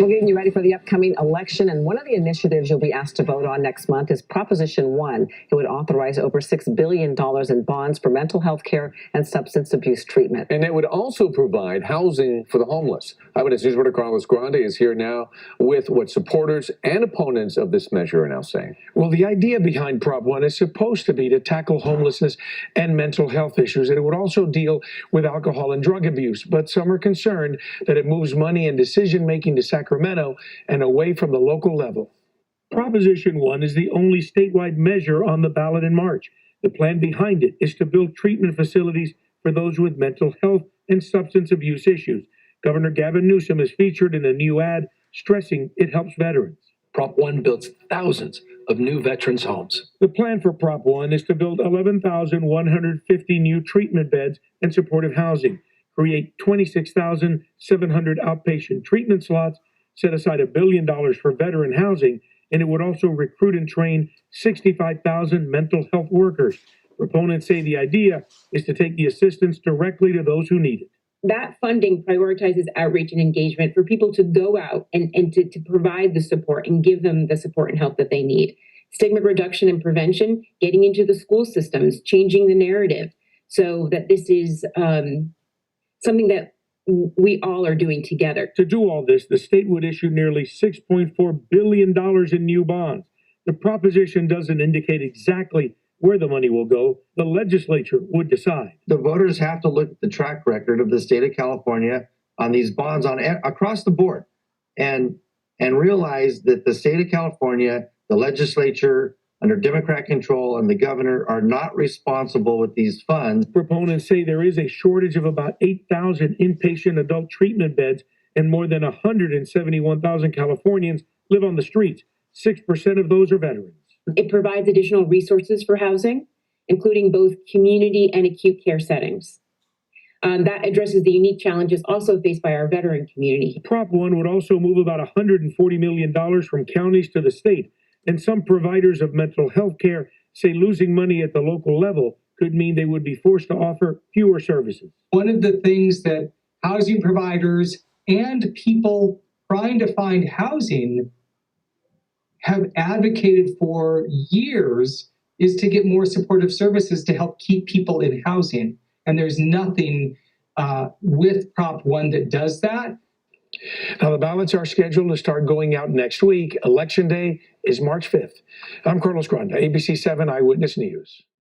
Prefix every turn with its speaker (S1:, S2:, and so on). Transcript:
S1: We're getting you ready for the upcoming election, and one of the initiatives you'll be asked to vote on next month is Proposition 1. It would authorize over $6 billion in bonds for mental health care and substance abuse treatment.
S2: And it would also provide housing for the homeless. Eyewitness News reporter Carlos Grande is here now with what supporters and opponents of this measure are now saying.
S3: Well, the idea behind Prop 1 is supposed to be to tackle homelessness and mental health issues, and it would also deal with alcohol and drug abuse. But some are concerned that it moves money and decision-making to Sacramento and away from the local level. Proposition 1 is the only statewide measure on the ballot in March. The plan behind it is to build treatment facilities for those with mental health and substance abuse issues. Governor Gavin Newsom is featured in a new ad stressing it helps veterans.
S4: Prop 1 builds thousands of new veterans' homes.
S3: The plan for Prop 1 is to build 11,150 new treatment beds and supportive housing, create 26,700 outpatient treatment slots, set aside $1 billion for veteran housing, and it would also recruit and train 65,000 mental health workers. Proponents say the idea is to take the assistance directly to those who need it.
S5: That funding prioritizes outreach and engagement for people to go out and to provide the support and give them the support and help that they need. Stigma reduction and prevention, getting into the school systems, changing the narrative so that this is something that we all are doing together.
S3: To do all this, the state would issue nearly $6.4 billion in new bonds. The proposition doesn't indicate exactly where the money will go. The legislature would decide.
S6: The voters have to look at the track record of the state of California on these bonds across the board and realize that the state of California, the legislature, under Democrat control, and the governor are not responsible with these funds.
S3: Proponents say there is a shortage of about 8,000 inpatient adult treatment beds, and more than 171,000 Californians live on the streets. 6% of those are veterans.
S5: It provides additional resources for housing, including both community and acute care settings. That addresses the unique challenges also faced by our veteran community.
S3: Prop 1 would also move about $140 million from counties to the state. And some providers of mental health care say losing money at the local level could mean they would be forced to offer fewer services.
S7: One of the things that housing providers and people trying to find housing have advocated for years is to get more supportive services to help keep people in housing. And there's nothing with Prop 1 that does that.
S3: Now, the ballots are scheduled to start going out next week. Election Day is March 5th. I'm Carlos Granda, ABC 7 Eyewitness News.